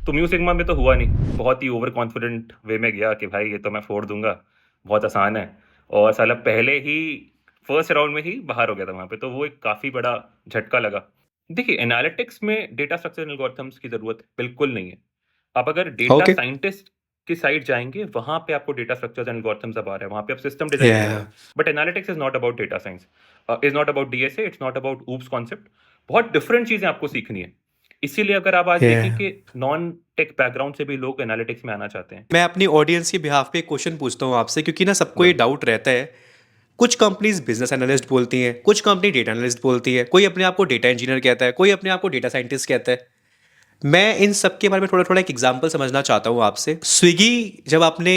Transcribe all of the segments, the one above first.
तो 𝗪𝗁 में तो हुआ नहीं, बहुत ही ओवर कॉन्फिडेंट वे में गया कि भाई ये तो मैं फोड़ दूंगा, बहुत आसान है, और साला पहले ही फर्स्ट राउंड में ही बाहर हो गया था वहां पे। तो वो एक काफी बड़ा झटका लगा। देखिए, एनालिटिक्स में डेटा स्ट्रक्चर एल्गोरिथम्स की जरूरत बिल्कुल नहीं है। आप अगर डेटा ओके। साइंटिस्ट की साइड जाएंगे, वहां पे आपको डेटा स्ट्रक्चर्स एंड एल्गोरिथम्स अब आ रहे हैं, वहां पे आप सिस्टम डिजाइन देख रहे या हैं। But analytics is not about data science, is not about DSA, it's not about oops concept. बहुत डिफरेंट चीजें आपको सीखनी है। इसीलिए अगर आप आज देखें या कि नॉन टेक बैकग्राउंड से भी लोग एनालिटिक्स में आना चाहते हैं। मैं अपनी ऑडियंस के बिहाफ पे एक क्वेश्चन पूछता हूँ आपसे, क्योंकि ना सबको ये बोलिए। डाउट रहता है। कुछ कंपनीज बिजनेस एनालिस्ट बोलती हैं, कुछ कंपनी डेटा एनालिस्ट बोलती है, कोई अपने आप को डेटा इंजीनियर कहता है, कोई अपने आप को डेटा साइंटिस्ट कहता है। मैं इन सब के बारे में थोड़ा थोड़ा एक एग्जांपल समझना चाहता हूँ आपसे। स्विगी, जब आपने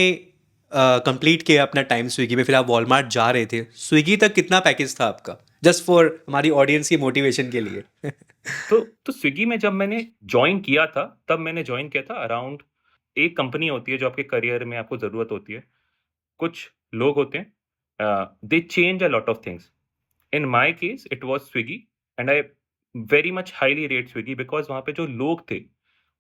कंप्लीट किया अपना टाइम स्विगी में, फिर आप वॉलमार्ट जा रहे थे, स्विगी तक कितना पैकेज था आपका? जस्ट फॉर हमारी ऑडियंस की मोटिवेशन के लिए। तो स्विगी में जब मैंने ज्वाइन किया था, तब मैंने ज्वाइन किया था अराउंड, एक कंपनी होती है जो आपके करियर में आपको जरूरत होती है। कुछ लोग होते हैं, दे change a lot of things. In my case it was Swiggy, and I very much highly rate Swiggy because वहां पे जो लोग थे,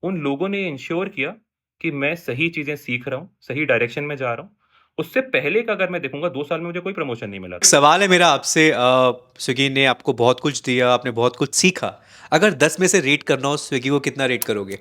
उन लोगों ने इंश्योर किया कि मैं सही चीजें सीख रहा हूँ, सही डायरेक्शन में जा रहा हूँ। उससे पहले का अगर मैं देखूंगा, 2 साल में मुझे कोई प्रमोशन नहीं मिला एक था। सवाल है मेरा आपसे। स्विगी ने आपको बहुत कुछ दिया, आपने बहुत कुछ सीखा। अगर 10 में से रेट करना हो स्विगी को, कितना रेट करोगे?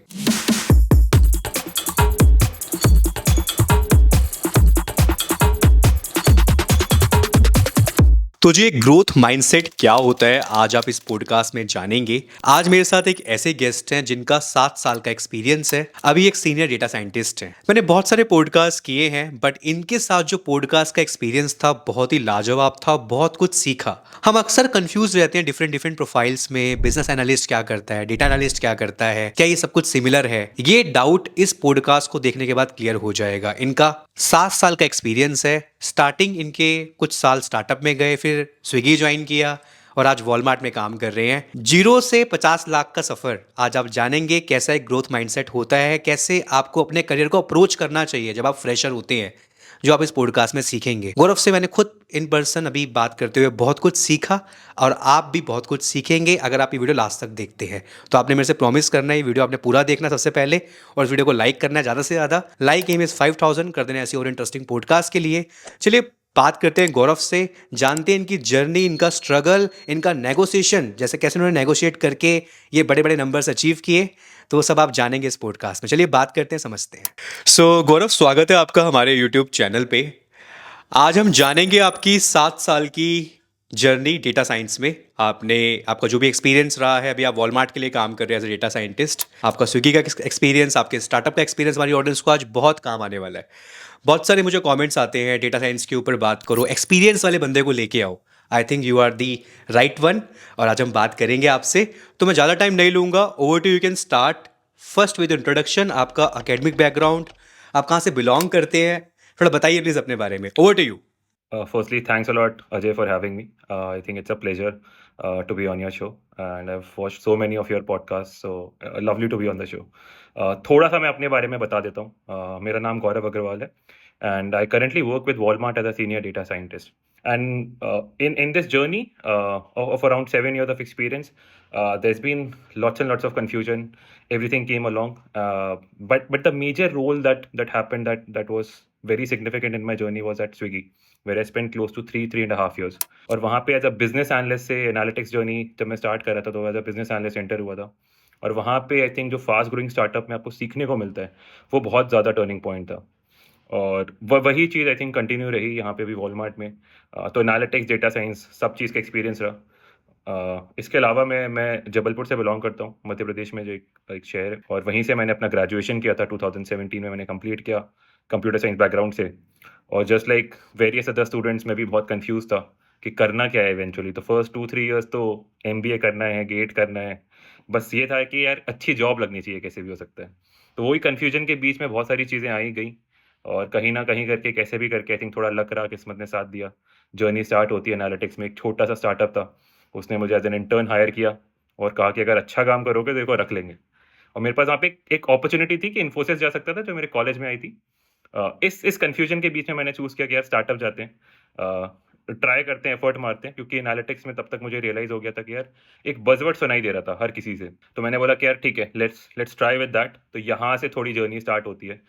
तो जी, एक ग्रोथ माइंडसेट क्या होता है, आज आप इस पॉडकास्ट में जानेंगे। आज मेरे साथ एक ऐसे गेस्ट हैं जिनका 7 साल का एक्सपीरियंस है, अभी एक सीनियर डेटा साइंटिस्ट हैं। मैंने बहुत सारे पॉडकास्ट किए हैं, बट इनके साथ जो पॉडकास्ट का एक्सपीरियंस था बहुत ही लाजवाब था, बहुत कुछ सीखा। हम अक्सर कंफ्यूज रहते हैं डिफरेंट डिफरेंट प्रोफाइल्स में, बिजनेस एनालिस्ट क्या करता है, डेटा एनालिस्ट क्या करता है, क्या ये सब कुछ सिमिलर है? ये डाउट इस पॉडकास्ट को देखने के बाद क्लियर हो जाएगा। इनका 7 साल का एक्सपीरियंस है। स्टार्टिंग इनके कुछ साल स्टार्टअप में गए, फिर स्विगी ज्वाइन किया, और आज वॉलमार्ट में काम कर रहे हैं। 0 से 50 लाख का सफर आज आप जानेंगे, कैसा एक ग्रोथ माइंडसेट होता है, कैसे आपको अपने करियर को अप्रोच करना चाहिए जब आप फ्रेशर होते हैं, जो आप इस पॉडकास्ट में सीखेंगे। गौरव से मैंने खुद इन पर्सन अभी बात करते हुए बहुत कुछ सीखा, और आप भी बहुत कुछ सीखेंगे अगर आप ये वीडियो लास्ट तक देखते हैं। तो आपने मेरे से प्रॉमिस करना है, ये वीडियो आपने पूरा देखना सबसे पहले, और इस वीडियो को लाइक करना है ज़्यादा से ज़्यादा। लाइक एम इज़ 5000 कर देना ऐसी और इंटरेस्टिंग पॉडकास्ट के लिए। चलिए बात करते हैं गौरव से, जानते हैं इनकी जर्नी, इनका स्ट्रगल, इनका नेगोशिएशन, जैसे कैसे उन्होंने नेगोशिएट करके ये बड़े बड़े नंबर्स अचीव किए। तो वो सब आप जानेंगे इस पॉडकास्ट में। चलिए बात करते हैं, समझते हैं। सो गौरव, स्वागत है आपका हमारे यूट्यूब चैनल पे। आज हम जानेंगे आपकी 7 साल की जर्नी डेटा साइंस में। आपने, आपका जो भी एक्सपीरियंस रहा है, अभी आप वॉलमार्ट के लिए काम कर रहे हैं एज ए डेटा साइंटिस्ट, आपका स्विगी का एक्सपीरियंस, आपके स्टार्टअप का एक्सपीरियंस हमारी ऑडियंस को आज बहुत काम आने वाला है। बहुत सारे मुझे कमेंट्स आते हैं, डेटा साइंस के ऊपर बात करो, एक्सपीरियंस वाले बंदे को लेके आओ। I think you are the right one, और आज हम बात करेंगे आपसे। तो मैं ज़्यादा टाइम नहीं लूँगा, over to, you can start first with introduction, आपका अकेडमिक बैकग्राउंड, आप कहाँ से बिलोंग करते हैं, थोड़ा बताइए प्लीज़ अपने बारे में। Over to you. Firstly, thanks a lot, Ajay, for having me. I think it's a pleasure to be on your show, and I've watched so many of your podcasts, so lovely to be on the show. थोड़ा सा मैं अपने बारे में बता देता हूँ। मेरा नाम गौरव अग्रवाल है, and I currently work with Walmart as a senior data scientist. And in this journey of around 7 years of experience, there's been lots and lots of confusion. Everything came along, but the major role that happened, that was very significant in my journey, was at Swiggy, where I spent close to 3.5 years. और वहाँ पे as a business analyst से analytics journey जब मैं start कर रहा था, तो as a business analyst enter हुआ था। और वहाँ पे आई थिंक जो फास्ट ग्रोइंग स्टार्टअप में आपको सीखने को मिलता है, वो बहुत ज़्यादा टर्निंग पॉइंट था। और वही चीज़ आई थिंक कंटिन्यू रही यहाँ पे भी वॉलमार्ट में। तो एनालिटिक्स, डेटा साइंस, सब चीज़ का एक्सपीरियंस रहा। इसके अलावा मैं जबलपुर से बिलोंग करता हूँ, मध्य प्रदेश में, जो एक शहर है, और वहीं से मैंने अपना ग्रेजुएशन किया था। 2017 में मैंने कंप्लीट किया, कंप्यूटर साइंस बैकग्राउंड से। और just like various other students, मैं भी बहुत कंफ्यूज था कि करना क्या है इवेंचुअली। तो फर्स्ट 2-3 ईयर्स तो एमबीए करना है, गेट करना है, बस ये था कि यार अच्छी जॉब लगनी चाहिए, कैसे भी हो सकता है। तो वही कन्फ्यूजन के बीच में बहुत सारी चीज़ें आई गई, और कहीं ना कहीं करके, कैसे भी करके, आई थिंक थोड़ा लक रहा, किस्मत ने साथ दिया। जर्नी स्टार्ट होती है एनालिटिक्स में, एक छोटा सा स्टार्टअप था, उसने मुझे एज एन इंटर्न हायर किया और कहा कि अगर अच्छा काम करोगे तो देखो रख लेंगे। और मेरे पास वहाँ पे एक अपॉर्चुनिटी थी कि इन्फोसिस जा सकता था, जो मेरे कॉलेज में आई थी। इस कन्फ्यूजन के बीच में मैंने चूज़ किया कि यार स्टार्टअप जाते हैं। ट्राई करते हैं, एफर्ट मारते हैं, क्योंकि एनालिटिक्स में तब तक मुझे रियलाइज हो गया था कि यार एक बज़वर्ड सुनाई दे रहा था हर किसी से। तो मैंने बोला कि यार ठीक है, लेट्स ट्राई विद दैट। तो यहाँ से थोड़ी जर्नी स्टार्ट होती है,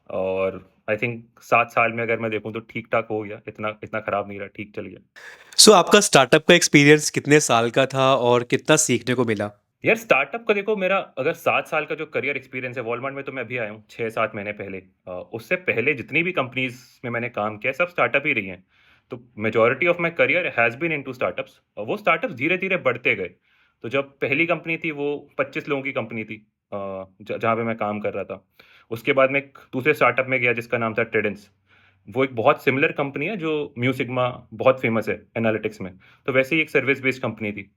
और आई थिंक 7 साल में अगर मैं देखूँ तो ठीक ठाक हो गया, इतना इतना खराब नहीं रहा, ठीक चल गया। सो आपका स्टार्टअप का एक्सपीरियंस कितने साल का था और कितना सीखने को मिला? यार स्टार्टअप का देखो, मेरा अगर 7 साल का जो करियर एक्सपीरियंस है, वॉलमार्ट में तो मैं अभी आया हूँ 6-7 महीने पहले। उससे पहले जितनी भी कंपनीज में मैंने काम किया सब स्टार्टअप ही रही हैं। तो majority of my career has been into startups, और वो स्टार्टअप्स धीरे धीरे बढ़ते गए। तो जब पहली कंपनी थी वो 25 लोगों की कंपनी थी, जहाँ पे मैं काम कर रहा था। उसके बाद मैं एक दूसरे स्टार्टअप में गया जिसका नाम था ट्रेडेंस। वो एक बहुत सिमिलर कंपनी है, जो 𝗪𝗶 बहुत फेमस है एनालिटिक्स में। तो वैसे ही एक सर्विस बेस्ड कंपनी थी।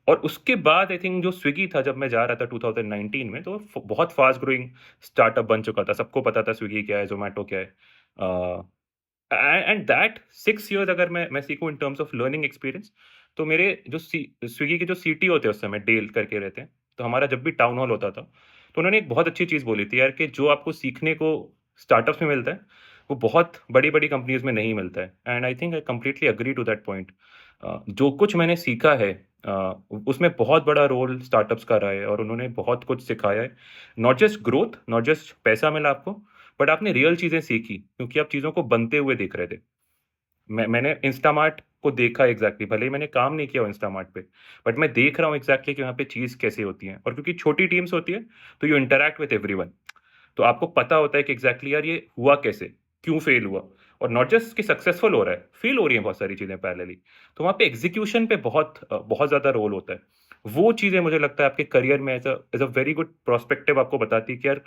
और उसके बाद आई थिंक जो स्विगी था, जब मैं जा रहा था 2019 में, तो बहुत फास्ट ग्रोइंग स्टार्टअप बन चुका था। सबको पता था स्विगी क्या है, जोमेटो क्या है। एंड दैट 6 इयर्स अगर मैं सीखूं in terms of learning experience, तो मेरे जो स्विगी के जो सीटीओ थे उस समय, डेल करके रहते हैं, तो हमारा जब भी टाउन हॉल होता था, तो उन्होंने एक बहुत अच्छी चीज़ बोली थी यार, कि जो आपको सीखने को स्टार्टअप्स में मिलता है, वो बहुत बड़ी बड़ी कंपनीज में नहीं मिलता है। And I think I completely agree to that point. जो कुछ मैंने सीखा है, उसमें बहुत बड़ा रोल स्टार्टअप्स का रहा है, और उन्होंने बहुत कुछ सिखाया है। Not just growth, not just पैसा मिला आपको, बट आपने रियल चीज़ें सीखी, क्योंकि आप चीज़ों को बनते हुए देख रहे थे। मैंने इंस्टामार्ट को देखा एग्जैक्टली, भले ही मैंने काम नहीं किया इंस्टामार्ट पे, बट मैं देख रहा हूँ एग्जैक्टली कि वहाँ पे चीज़ कैसे होती है। और क्योंकि छोटी टीम्स होती है, तो यू इंटरैक्ट विद एवरीवन, तो आपको पता होता है कि एग्जैक्टली यार ये हुआ कैसे, क्यों फेल हुआ। और नॉट जस्ट कि सक्सेसफुल हो रहा है, फेल हो रही है बहुत सारी चीज़ें पैरेलली। तो वहाँ पे एग्जीक्यूशन पे बहुत ज़्यादा रोल होता है। वो चीज़ें मुझे लगता है आपके करियर में as a very good prospective आपको बताती है कि यार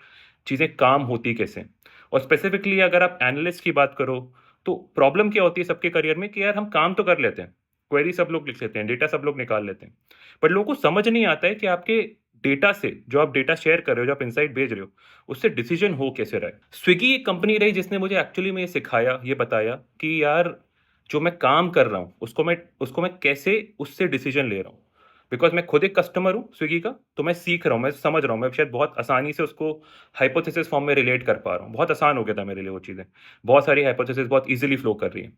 चीज़ें काम होती कैसे हैं। और स्पेसिफिकली अगर आप एनालिस्ट की बात करो, तो प्रॉब्लम क्या होती है सबके करियर में, कि यार हम काम तो कर लेते हैं, क्वेरी सब लोग लिख लेते हैं, डेटा सब लोग निकाल लेते हैं, पर लोगों को समझ नहीं आता है कि आपके डेटा से, जो आप डेटा शेयर कर रहे हो, जो आप इनसाइट भेज रहे हो, उससे डिसीजन हो कैसे रहा है। स्विगी एक कंपनी रही जिसने मुझे एक्चुअली में ये सिखाया, ये बताया कि यार जो मैं काम कर रहा हूँ उसको मैं कैसे उससे डिसीजन ले रहा हूँ। बिकॉज मैं खुद एक कस्टमर हूँ स्विगी का, तो मैं सीख रहा हूँ, मैं समझ रहा हूँ, मैं शायद बहुत आसानी से उसको हाइपोथेसिस फॉर्म में रिलेट कर पा रहा हूँ। बहुत आसान हो गया था मेरे लिए वो चीज़ें, बहुत सारी हाइपोथेसिस बहुत इजीली फ्लो कर रही है।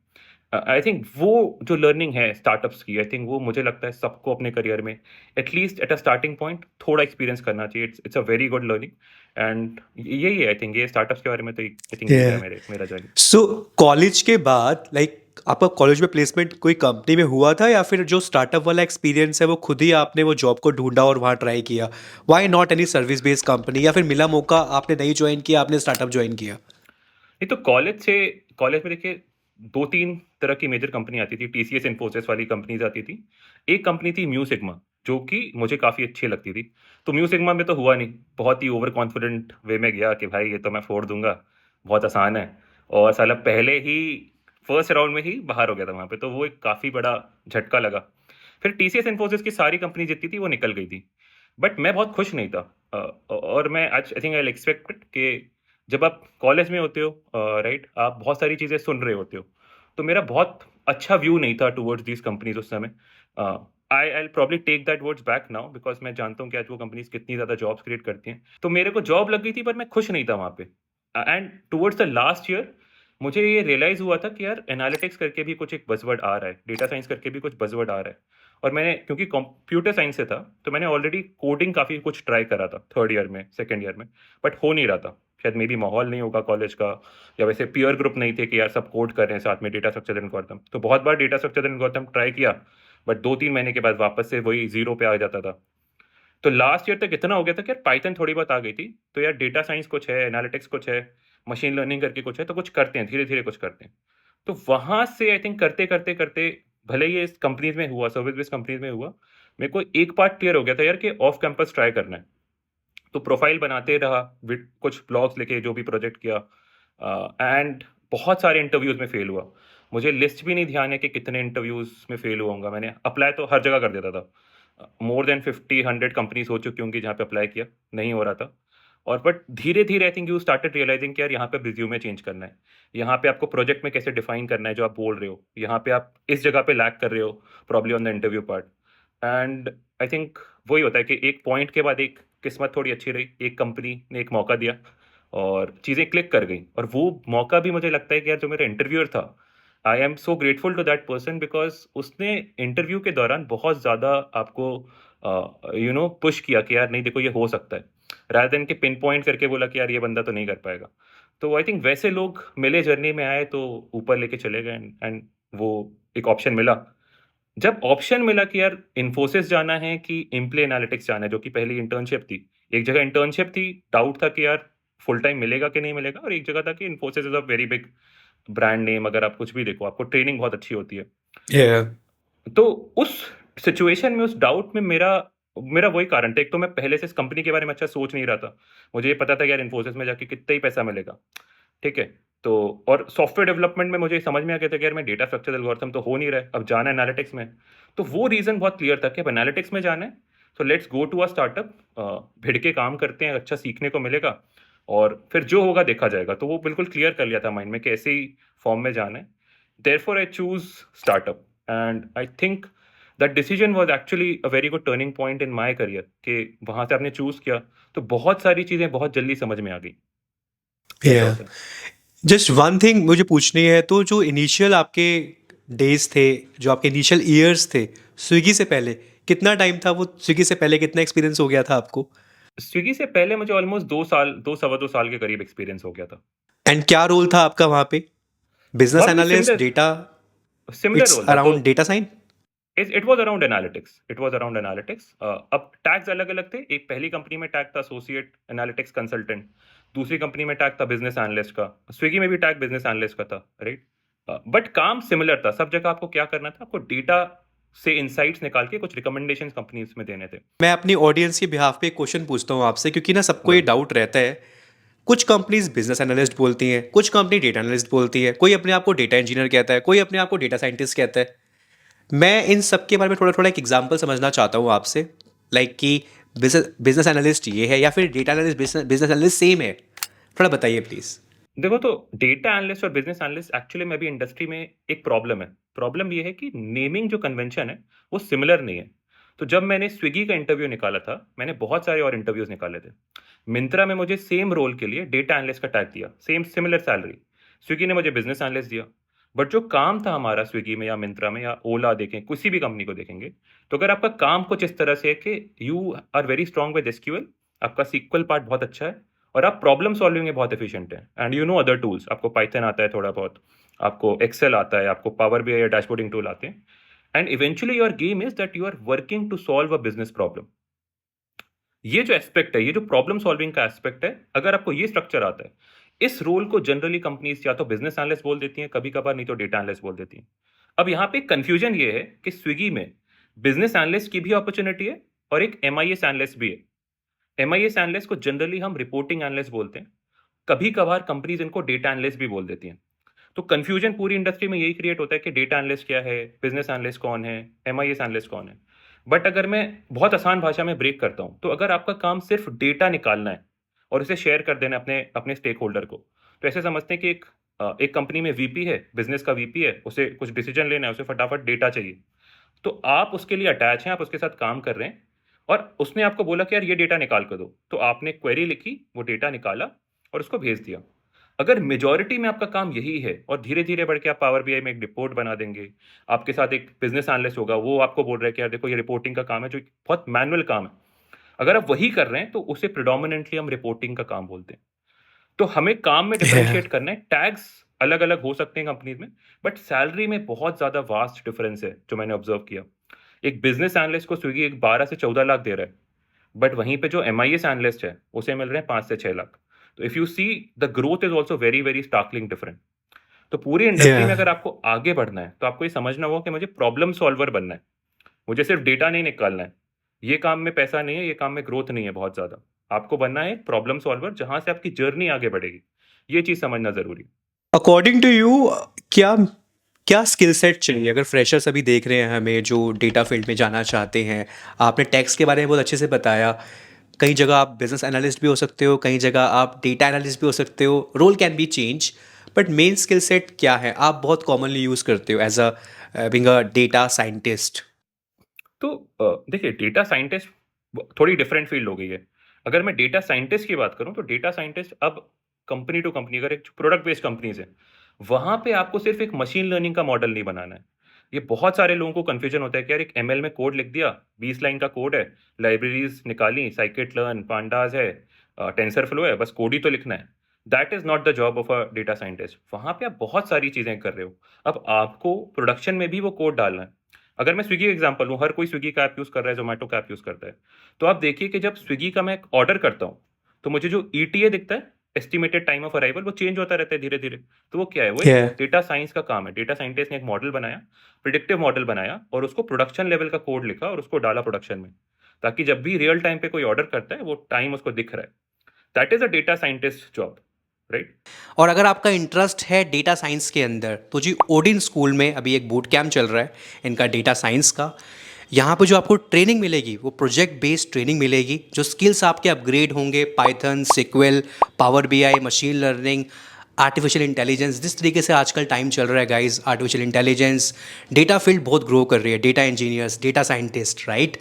आई थिंक वो जो लर्निंग है स्टार्टअप्स की, आई थिंक वो मुझे लगता है सबको अपने करियर में at least at a starting point थोड़ा एक्सपीरियंस करना चाहिए। It's a very good learning. And यही है आई थिंक, ये स्टार्टअप्स के बारे में तो आई थिंक ये है मेरा जर्नी। सो कॉलेज के बाद आपका कॉलेज में प्लेसमेंट कोई कंपनी में हुआ था या फिर जो स्टार्टअप वाला एक्सपीरियंस है वो खुद ही आपने वो जॉब को ढूंढा और वहाँ ट्राई किया? Why not any service based company, या फिर मिला मौका आपने नहीं ज्वाइन किया, आपने स्टार्टअप ज्वाइन किया? नहीं तो कॉलेज में देखिए 2-3 तरह की मेजर कंपनी आती थी, टीसीएस इन्फोसिस वाली कंपनीज आती थी। एक कंपनी थी 𝗪𝗶, जो कि मुझे काफ़ी अच्छी लगती थी। तो 𝗪𝗶 में तो हुआ नहीं, बहुत ही ओवर कॉन्फिडेंट वे में गया कि भाई ये तो मैं फोड़ दूंगा, बहुत आसान है। और साला पहले ही फर्स्ट राउंड में ही बाहर हो गया था वहाँ पे, तो वो एक काफ़ी बड़ा झटका लगा। फिर टीसीएस इन्फोसिस की सारी कंपनी जितनी थी वो निकल गई थी, बट मैं बहुत खुश नहीं था। और मैं आज आई थिंक आई एक्सपेक्ट कि जब आप कॉलेज में होते हो, राइट, आप बहुत सारी चीज़ें सुन रहे होते हो, तो मेरा बहुत अच्छा व्यू नहीं था टुवर्ड्स दीज कंपनीज उस समय। I probably take that words back now, because मैं जानता हूँ कि आज वो कंपनीज कितनी ज़्यादा जॉब्स क्रिएट करती हैं। तो मेरे को जॉब लग गई थी, पर मैं खुश नहीं था वहाँ पे। And towards the last year मुझे ये रियलाइज़ हुआ था कि यार एनालिटिक्स करके भी कुछ एक बज़वर्ड आ रहा है, डेटा साइंस करके भी कुछ बज़वर्ड आ रहा है। और मैंने, क्योंकि कंप्यूटर साइंस से था, तो मैंने ऑलरेडी कोडिंग काफ़ी कुछ ट्राई करा था थर्ड ईयर में, सेकंड ईयर में, बट हो नहीं रहा था। शायद मे बी माहौल नहीं होगा कॉलेज का, या वैसे पीयर ग्रुप नहीं थे कि यार सब कोड कर रहे हैं साथ में, डेटा स्ट्रक्चर एल्गोरिथम। तो बहुत बार डेटा स्ट्रक्चर एल्गोरिथम ट्राई किया, बट 2-3 महीने के बाद वापस से वही जीरो पे आ जाता था। तो लास्ट ईयर तक इतना हो गया था कि यार पाइथन थोड़ी बहुत आ गई थी, तो यार डेटा साइंस कुछ है, एनालिटिक्स कुछ है, मशीन लर्निंग करके कुछ है, तो कुछ करते हैं, धीरे धीरे कुछ करते हैं। तो वहां से आई थिंक करते करते करते, भले ही इस कंपनीज में हुआ, सर्विस बेस्ड कंपनीज में हुआ, मेरे को एक पार्ट क्लियर हो गया था यार कि ऑफ कैंपस ट्राई करना है। तो प्रोफाइल बनाते रहा, कुछ ब्लॉग्स लिखे, जो भी प्रोजेक्ट किया, एंड बहुत सारे इंटरव्यूज में फेल हुआ। मुझे लिस्ट भी नहीं ध्यान है कि कितने इंटरव्यूज में फेल हुआ होगा। मैंने अप्लाई तो हर जगह कर देता था, मोर देन 50-100 कंपनीज हो चुकी होंगी जहाँ पे अप्लाई किया, नहीं हो रहा था। और बट धीरे धीरे I think you started realising कि यार यहाँ पे रिज्यूमे चेंज करना है, यहाँ पे आपको प्रोजेक्ट में कैसे डिफाइन करना है जो आप बोल रहे हो, यहाँ पे आप इस जगह पे लैक कर रहे हो, probably on the interview part. And I think वही होता है कि एक पॉइंट के बाद एक किस्मत थोड़ी अच्छी रही, एक कंपनी ने एक मौका दिया और चीज़ें क्लिक कर गई। और वो मौका भी मुझे लगता है कि यार जो मेरा इंटरव्यूअर था, I am so grateful to that person because उसने इंटरव्यू के दौरान बहुत ज़्यादा आपको पुश किया कि यार नहीं देखो ये हो सकता है, रादर देन के पिन पॉइंट करके बोला कि यार ये बंदा तो नहीं कर पाएगा। तो आई थिंक वैसे लोग मिले, जर्नी में आए तो ऊपर लेके चले गए, एंड वो एक ऑप्शन मिला। जब ऑप्शन मिला कि यार इन्फोसिस जाना है कि इम्प्ले एनालिटिक्स जाना है, जो कि पहली इंटर्नशिप थी, एक जगह इंटर्नशिप थी, डाउट था कि यार फुल टाइम मिलेगा कि नहीं मिलेगा, और एक जगह था कि Infosys is a very big brand name, अगर आप कुछ भी देखो आपको ट्रेनिंग बहुत अच्छी होती है। Yeah. तो उस सिचुएशन में, उस डाउट में मेरा मेरा वही कारण था। एक तो मैं पहले से इस कंपनी के बारे में अच्छा सोच नहीं रहा था। मुझे ये पता था कि यार इन्फोसिस में जाके कितना ही पैसा मिलेगा, ठीक है। तो और सॉफ्टवेयर डेवलपमेंट में मुझे समझ में आ गया था कि यार मैं डेटा स्ट्रक्चर एल्गोरिथम तो हो नहीं रहा है, अब जाना है एनालिटिक्स में। तो वो रीज़न बहुत क्लियर था कि अब एनालिटिक्स में जाना है, तो let's go to a startup, भिड़ के काम करते हैं, अच्छा सीखने को मिलेगा, और फिर जो होगा देखा जाएगा। तो वो बिल्कुल क्लियर कर लिया था माइंड में कि ऐसे ही फॉर्म में जाना है। Therefore I choose startup, and I think that decision was actually a very good turning point in my career, कि वहाँ से आपने चूज किया तो बहुत सारी चीज़ें बहुत जल्दी समझ में आ गई कैसा Yeah. होता है। जस्ट वन थिंग मुझे पूछनी है, तो जो इनिशियल आपके डेज थे, जो आपके इनिशियल ईयर्स थे स्विगी से पहले, कितना टाइम था वो? स्विगी से पहले कितना एक्सपीरियंस हो गया था आपको? स्विगी से पहले मुझे ऑलमोस्ट 2 साल, 2 सवा 2 साल के करीब एक्सपीरियंस हो गया था। एंड क्या रोल था आपका वहाँ पे? बिजनेस वहाँ पे भी analyst, similar data? Similar it's role था। तो around data science? It was around analytics, it was around analytics. अब टैग्स अलग अलग थे। एक पहली कंपनी में टैग था एसोसिएट एनालिटिक्स कंसल्टेंट, दूसरी कंपनी में टैग था बिजनेस एनालिस्ट का, स्विगी में भी टैग बिजनेस एनालिस्ट का था, राइट। बट काम सिमिलर था। सब जगह आपको क्या करना था, आपको डेटा से इंसाइट्स निकाल के कुछ रिकमेंडेशंस कंपनीज में देने थे। मैं अपनी ऑडियंस के बिहाफ पे एक क्वेश्चन पूछता हूँ आपसे, क्योंकि ना सबको ये बिल्कुल। डाउट रहता है। कुछ कंपनीज बिजनेस एनालिस्ट बोलती हैं, कुछ कंपनी डेटा एनालिस्ट बोलती है, कोई अपने आप को डेटा इंजीनियर कहता है, कोई अपने आप को डेटा साइंटिस्ट कहता है। मैं इन सब के बारे में थोड़ा थोड़ा एक एग्जांपल समझना चाहता हूँ आपसे, लाइक कि बिजनेस बिजनेस एनालिस्ट ये है या फिर data analyst business analyst same है? थोड़ा बताइए प्लीज। देखो, तो डेटा एनालिस्ट और बिजनेस एनालिस्ट एक्चुअली में भी इंडस्ट्री में एक प्रॉब्लम है। प्रॉब्लम ये है कि नेमिंग जो कन्वेंशन है वो सिमिलर नहीं है। तो जब मैंने स्विगी का इंटरव्यू निकाला था, मैंने बहुत सारे और इंटरव्यूज निकाले थे। मिंत्रा में मुझे सेम रोल के लिए डेटा एनालिस्ट का टैग दिया, सेम सिमिलर सैलरी। स्विगी ने मुझे बिजनेस एनालिस्ट दिया। बट जो काम था हमारा स्विगी में या मिंत्रा में या ओला देखें, किसी भी कंपनी को देखेंगे, तो अगर आपका काम कुछ इस तरह से है कि you are very strong with SQL, आपका सीक्वल पार्ट बहुत अच्छा है, और आप प्रॉब्लम सॉल्विंग में बहुत एफिशिएंट हैं, and you know other tools, आपको पाइथन आता है थोड़ा बहुत, आपको एक्सेल आता है, आपको पावर बीआई या डैशबोर्डिंग टूल आते हैं, and eventually your game is that you are working to solve a business problem. ये जो एस्पेक्ट है, ये जो प्रॉब्लम सॉल्विंग का एस्पेक्ट है, अगर आपको ये स्ट्रक्चर आता है, इस रोल को जनरली कंपनीज या तो बिजनेस एनालिस्ट बोल देती हैं, कभी कभार नहीं तो डेटा एनालिस्ट बोल देती हैं। अब यहाँ पे कंफ्यूजन ये है कि स्विगी में बिजनेस एनालिस्ट की भी अपॉर्चुनिटी है और एक एमआईएस एनालिस्ट भी है। एमआईएस एनालिस्ट को जनरली हम रिपोर्टिंग एनालिस्ट बोलते हैं, कभी कभार कंपनीज इनको डेटा एनालिस्ट भी बोल देती हैं। तो कंफ्यूजन पूरी इंडस्ट्री में यही क्रिएट होता है कि डेटा एनालिस्ट क्या है, बिजनेस एनालिस्ट कौन है, एमआईएस एनालिस्ट कौन है। बट अगर मैं बहुत आसान भाषा में ब्रेक करता हूं, तो अगर आपका काम सिर्फ डेटा निकालना है और उसे शेयर कर देना है अपने अपने स्टेक होल्डर को, तो ऐसे समझते हैं कि एक कंपनी में वीपी है, बिजनेस का वीपी है, उसे कुछ डिसीजन लेना है, उसे फटाफट डेटा चाहिए। तो आप उसके लिए अटैच हैं, आप उसके साथ काम कर रहे हैं, और उसने आपको बोला कि यार ये डेटा निकाल कर दो, तो आपने क्वेरी लिखी, वो डेटा निकाला और उसको भेज दिया। अगर मेजॉरिटी में आपका काम यही है और धीरे धीरे बढ़ के आप पावर बीआई में एक रिपोर्ट बना देंगे, आपके साथ एक बिजनेस एनालिस्ट होगा, वो आपको बोल रहा है कि यार देखो ये रिपोर्टिंग का काम है, जो एक बहुत मैनुअल काम है, अगर आप वही कर रहे हैं तो उसे प्रिडोमिनेंटली हम रिपोर्टिंग का काम बोलते हैं। तो हमें काम में डिफरेंशिएट करना है। टैग्स अलग अलग हो सकते हैं कंपनीज में, बट सैलरी में बहुत ज्यादा वास्ट डिफरेंस है जो मैंने ऑब्जर्व किया। एक बिजनेस एनालिस्ट को स्विगी एक 12 से 14 लाख दे रहा है, बट वहीं पे जो एमआईएस एनालिस्ट है उसे मिल रहे हैं 5 से 6 लाख। तो if you see, the growth is also very very starkly different. तो पूरी इंडस्ट्री में अगर आपको आगे बढ़ना है, तो आपको ये समझना होगा कि मुझे प्रॉब्लम सॉल्वर बनना है, मुझे सिर्फ डेटा नहीं निकालना है। ये काम में पैसा नहीं है, ये काम में ग्रोथ नहीं है बहुत ज्यादा। आपको बनना है प्रॉब्लम सॉल्वर, जहां से आपकी जर्नी आगे बढ़ेगी। ये चीज समझना जरूरी है। अकॉर्डिंग टू यू, क्या क्या स्किल सेट चाहिए अगर फ्रेशर्स अभी देख रहे हैं हमें, जो डेटा फील्ड में जाना चाहते हैं? आपने टैक्स के बारे में बहुत अच्छे से बताया। कई जगह आप बिजनेस एनालिस्ट भी हो सकते हो, कई जगह आप डेटा एनालिस्ट भी हो सकते हो। Role can be change, but main skill set क्या है आप बहुत कॉमनली यूज़ करते हो as a being a data scientist? तो देखिए, डेटा साइंटिस्ट थोड़ी डिफरेंट फील्ड हो गई है। अगर मैं डेटा साइंटिस्ट की बात करूं, तो डेटा साइंटिस्ट अब कंपनी टू कंपनी, अगर एक प्रोडक्ट बेस्ड कंपनीज है, वहां पे आपको सिर्फ एक मशीन लर्निंग का मॉडल नहीं बनाना है। ये बहुत सारे लोगों को कंफ्यूजन होता है कि यार एक एमएल में कोड लिख दिया, 20 लाइन का कोड है, लाइब्रेरीज निकाली, साइकिट लर्न, पांडास है, टेंसर फ्लो है, बस कोड ही तो लिखना है। That is not the job of a data scientist. वहां पे आप बहुत सारी चीजें कर रहे हो। अब आपको प्रोडक्शन में भी वो कोड डालना है। अगर मैं स्विगी एग्जांपल हूँ, हर कोई स्विगी का ऐप यूज कर रहा है, जोमेटो का ऐप यूज करता है। तो आप देखिए कि जब स्विगी का मैं ऑर्डर करता हूँ, तो मुझे जो ईटीए दिखता है, एस्टिमेटेड टाइम ऑफ अराइवल, वो चेंज होता रहता है धीरे धीरे। तो वो क्या है? वो एक Yeah. डेटा साइंस का काम है। डेटा साइंटिस्ट ने एक मॉडल बनाया, प्रिडिक्टिव मॉडल बनाया, और उसको प्रोडक्शन लेवल का कोड लिखा और उसको डाला प्रोडक्शन में, ताकि जब भी रियल टाइम पे कोई ऑर्डर करता है वो टाइम उसको दिख रहा है। That is a data scientist job, right? और अगर आपका इंटरेस्ट है डेटा साइंस के अंदर तो जी ओडिन स्कूल में अभी एक बूट कैम्प चल रहा है इनका डेटा साइंस का। यहाँ पे जो आपको ट्रेनिंग मिलेगी वो प्रोजेक्ट बेस्ड ट्रेनिंग मिलेगी, जो स्किल्स आपके अपग्रेड होंगे, Python, SQL, power BI, machine learning, artificial intelligence. जिस तरीके से आजकल टाइम चल रहा है guys, artificial intelligence, data field बहुत ग्रो कर रही है, data engineers, data scientist, right.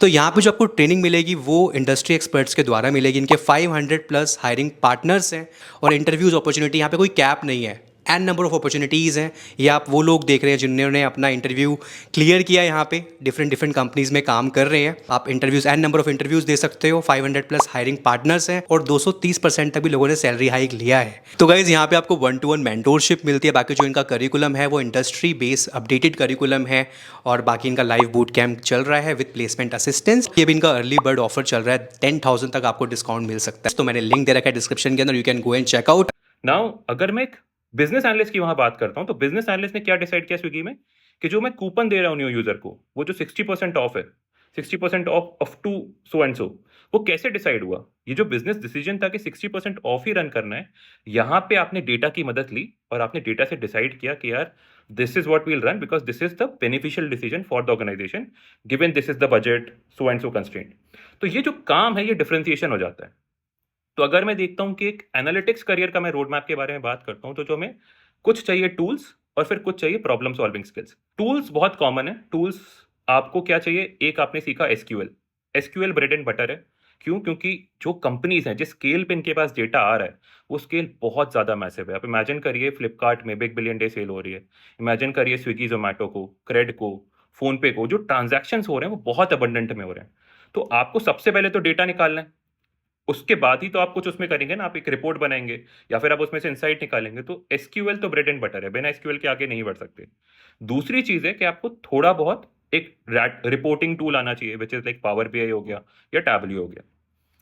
तो यहाँ पे जो आपको ट्रेनिंग मिलेगी वो इंडस्ट्री एक्सपर्ट्स के द्वारा मिलेगी। इनके 500 प्लस हायरिंग पार्टनर्स हैं और इंटरव्यूज अपॉर्चुनिटी, यहाँ पे कोई कैप नहीं है, एन नंबर ऑफ अपॉर्चुनिटीज़ हैं। ये आप वो लोग देख रहे हैं जिन्होंने अपना इंटरव्यू क्लियर किया, यहाँ पे डिफरेंट डिफरेंट कंपनीज में काम कर रहे हैं। आप interviews, an number of interviews दे सकते हो। 500 प्लस हायरिंग पार्टनर्स हैं और 230% तक भी लोगों ने सैलरी हाइक लिया है। तो गाइज यहाँ पे आपको 1-to-1 मेंटोरशिप मिलती है। बाकी जो इनका करिकुलम है वो इंडस्ट्री बेस्ड अपडेटेड करिकुलम है, और बाकी इनका लाइव बूट कैंप चल रहा है विद प्लेसमेंट असिस्टेंस। ये भी इनका अर्ली बर्ड ऑफर चल रहा है, 10,000 तक आपको डिस्काउंट मिल सकता है। तो मैंने लिंक दे रखा है डिस्क्रिप्शन के अंदर, you can go and check out. Now अगर मैं एक बिजनेस एनालिस्ट की वहां बात करता हूं, तो बिजनेस एनालिस्ट ने क्या डिसाइड किया स्विगी में, कि जो मैं कूपन दे रहा हूं न्यू यूजर को, वो जो 60% ऑफ है, 60% off up to so and so, वो कैसे डिसाइड हुआ? ये जो बिजनेस डिसीजन था कि 60% ऑफ ही रन करना है, यहाँ पे आपने डेटा की मदद ली और आपने डेटा से डिसाइड किया कि यार this is what will run because this is the beneficial decision for the organization, given this is the budget, so and so constraint. तो ये जो काम है, ये डिफरेंशिएशन हो जाता है। तो अगर मैं देखता हूं कि एक एनालिटिक्स करियर का मैं रोड मैप के बारे में बात करता हूं, तो जो हमें कुछ चाहिए टूल्स, और फिर कुछ चाहिए प्रॉब्लम सॉल्विंग स्किल्स। टूल्स बहुत कॉमन है। टूल्स आपको क्या चाहिए? एक आपने सीखा SQL. SQL bread and butter है। क्यों? क्योंकि जो कंपनीज हैं, जिस स्केल पे इनके पास डेटा आ रहा है, वो स्केल बहुत ज्यादा मैसिव है। आप इमेजिन करिए फ्लिपकार्ट में बिग बिलियन डे सेल हो रही है, इमेजिन करिए स्विगी जोमेटो को, क्रेड को, फोन पे को, जो ट्रांजैक्शन हो रहे हैं वो बहुत अबंडेंट में हो रहे हैं। तो आपको सबसे पहले तो डेटा निकालना है, उसके बाद ही तो आप कुछ उसमें करेंगे ना, आप एक रिपोर्ट बनाएंगे या फिर आप उसमें से इंसाइट निकालेंगे। तो एसक्यूएल तो ब्रेड एंड बटर है, बिना एसक्यूएल के आगे नहीं बढ़ सकते। दूसरी चीज है कि आपको थोड़ा बहुत एक रिपोर्टिंग टूल आना चाहिए, which is like power BI हो गया या टैबल्यू हो गया।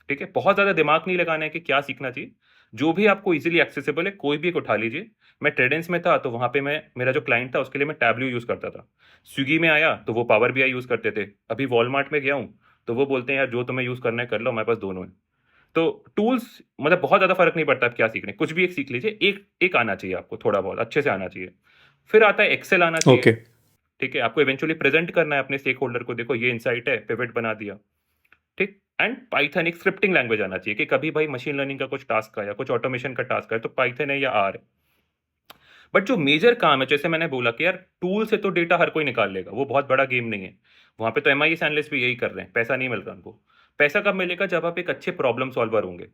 ठीक है, बहुत ज्यादा दिमाग नहीं लगाना है कि क्या सीखना चाहिए। जो भी आपको इजीली एक्सेसिबल है, कोई भी एक उठा लीजिए। मैं ट्रेडेंस में था तो वहां पे मैं, मेरा जो क्लाइंट था उसके लिए मैं टैबल्यू यूज करता था। स्विगी में आया तो वो पावर बीआई यूज करते थे। अभी वॉलमार्ट में गया हूँ तो वो बोलते हैं यार जो तुम्हें यूज करना है कर लो, हमारे पास दोनों है। तो टूल्स मतलब बहुत ज्यादा फर्क नहीं पड़ता आप क्या सीख रहे हैं, कुछ भी एक सीख लीजिए, एक एक आना चाहिए आपको, थोड़ा बहुत अच्छे से आना चाहिए। फिर आता है एक्सेल आना चाहिए। ओके। ठीक है, आपको इवेंचुअली प्रेजेंट करना है अपने स्टेक होल्डर को, देखो ये इनसाइट है, पिवट बना दिया। ठीक। एंड पाइथन एक स्क्रिप्टिंग लैंग्वेज आना चाहिए कि कभी भाई मशीन लर्निंग का कुछ टास्क है या कुछ ऑटोमेशन का टास्क है तो पाइथन है या आर है। बट जो मेजर काम है, जैसे मैंने बोला कि यार टूल से तो डेटा हर कोई निकाल लेगा, वो बहुत बड़ा गेम नहीं है। वहां पे तो एमआईएस एनालिस्ट भी यही कर रहे हैं, पैसा नहीं मिल रहा उनको। पैसा कब मिलेगा? जब आप एक अच्छे प्रॉब्लम सॉल्वर होंगे।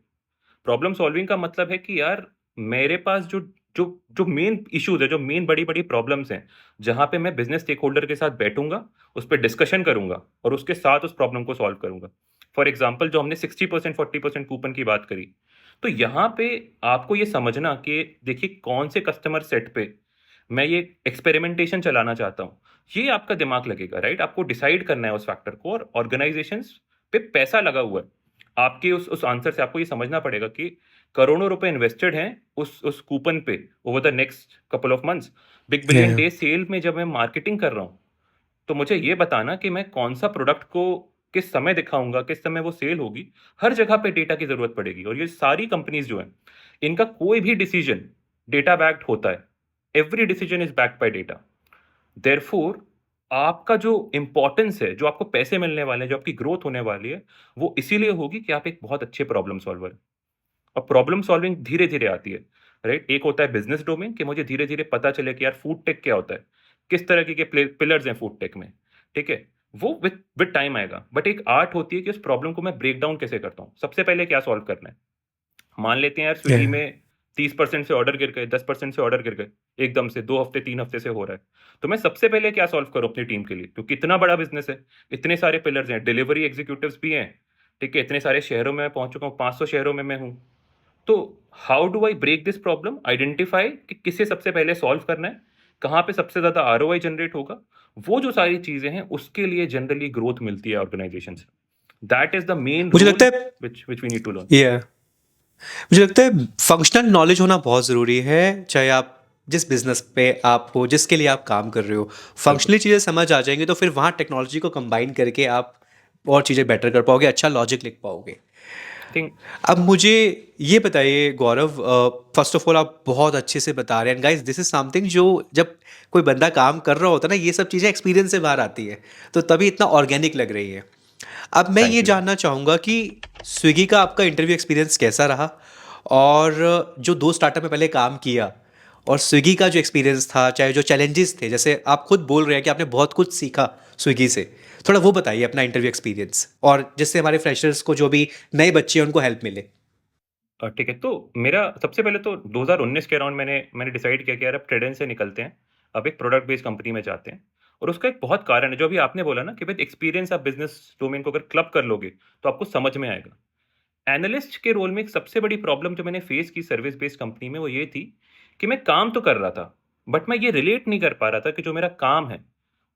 प्रॉब्लम सॉल्विंग का मतलब है कि यार मेरे पास जो जो जो मेन इश्यूज है, जो मेन बड़ी बड़ी प्रॉब्लम्स हैं, जहां पे मैं बिजनेस स्टेक होल्डर के साथ बैठूंगा, उस पर डिस्कशन करूंगा और उसके साथ उस प्रॉब्लम को सॉल्व करूंगा। फॉर एग्जाम्पल, जो हमने 60% 40% कूपन की बात करी, तो यहाँ पे आपको ये समझना कि देखिए कौन से कस्टमर सेट पे मैं ये एक्सपेरिमेंटेशन चलाना चाहता हूँ, ये आपका दिमाग लगेगा, राइट? आपको डिसाइड करना है उस फैक्टर को, और ऑर्गेनाइजेशंस पे पैसा लगा हुआ है। आपके उस आंसर से आपको ये समझना पड़ेगा कि करोड़ों रुपए इन्वेस्टेड हैं उस कूपन पे over the next couple of months. Big billion Yeah. Day sale में जब मैं मार्केटिंग कर रहा हूँ, तो मुझे ये बताना कि मैं कौन सा प्रोडक्ट को किस समय दिखाऊंगा, किस समय वो सेल होगी। हर जगह पे डेटा की जरूरत पड़ेगी, और ये सारी कंपनीज जो है, इनका कोई भी डिसीजन डेटा बैक्ड होता है। Every decision is backed by data. Therefore आपका जो इंपॉर्टेंस है, जो आपको पैसे मिलने वाले हैं, जो आपकी ग्रोथ होने वाली है, वो इसीलिए होगी कि आप एक बहुत अच्छे प्रॉब्लम सॉल्वर हैं। और प्रॉब्लम सॉल्विंग धीरे धीरे आती है, राइट? एक होता है बिजनेस डोमेन, कि मुझे धीरे धीरे पता चले कि यार फूड टेक क्या होता है, किस तरह के पिलर्स हैं फूड टेक में। ठीक है, वो विद विद टाइम आएगा। बट एक आर्ट होती है कि उस प्रॉब्लम को मैं ब्रेक डाउन कैसे करता हूँ। सबसे पहले क्या सॉल्व करना है? मान लेते हैं यार स्विगी Yeah. में 30% से ऑर्डर गिर गए, 10% से ऑर्डर गिर गए, एकदम से 2 हफ्ते 3 हफ्ते से हो रहा है। तो मैं सबसे पहले क्या सॉल्व करूँ अपनी टीम के लिए, क्योंकि इतना बड़ा बिजनेस है, इतने सारे पिलर्स हैं, डिलीवरी एग्जीक्यूटिव्स भी हैं, ठीक है, इतने सारे शहरों में मैं पहुंच चुका हूँ, 500 शहरों में मैं हूँ। तो how do I break this problem, identify कि किसे सबसे पहले सॉल्व करना है, कहाँ पे सबसे ज्यादा आरओआई जनरेट होगा, वो जो सारी चीजें हैं उसके लिए जनरली ग्रोथ मिलती है ऑर्गेनाइजेशन से। दैट इज द मेन मुझे लगता रूल है which we need to learn. ये मुझे लगता है फंक्शनल नॉलेज होना बहुत ज़रूरी है, चाहे आप जिस बिजनेस पे आप हो, जिसके लिए आप काम कर रहे हो। बिल्कुल। फंक्शनली चीज़ें समझ आ जाएंगी तो फिर वहाँ टेक्नोलॉजी को कंबाइन करके आप और चीज़ें बेटर कर पाओगे, अच्छा लॉजिक लिख पाओगे। थिंक अब मुझे ये बताइए गौरव, फर्स्ट ऑफ ऑल आप बहुत अच्छे से बता रहे हैं गाइस, दिस इज समथिंग जो जब कोई बंदा काम कर रहा होता है ना, ये सब चीज़ें एक्सपीरियंस से बाहर आती है, तो तभी इतना ऑर्गेनिक लग रही है। अब मैं ये थैंक यू। जानना चाहूँगा कि स्विगी का आपका इंटरव्यू एक्सपीरियंस कैसा रहा, और जो 2 स्टार्टअप में पहले काम किया और स्विगी का जो एक्सपीरियंस था, चाहे जो चैलेंजेस थे, जैसे आप खुद बोल रहे हैं कि आपने बहुत कुछ सीखा स्विगी से, थोड़ा वो बताइए अपना इंटरव्यू एक्सपीरियंस, और जिससे हमारे फ्रेशर्स को, जो भी नए बच्चे हैं, उनको हेल्प मिले। ठीक है, तो मेरा सबसे पहले तो 2019 के अराउंड मैंने डिसाइड किया कि यार अब ट्रेडेंस से निकलते हैं, अब एक प्रोडक्ट बेस्ड कंपनी में जाते हैं। और उसका एक बहुत कारण है, जो अभी आपने बोला ना कि विद एक्सपीरियंस आप बिजनेस डोमेन को अगर क्लब कर लोगे तो आपको समझ में आएगा। एनालिस्ट के रोल में एक सबसे बड़ी प्रॉब्लम जो मैंने फेस की सर्विस बेस्ड कंपनी में, वो ये थी कि मैं काम तो कर रहा था, बट मैं ये रिलेट नहीं कर पा रहा था कि जो मेरा काम है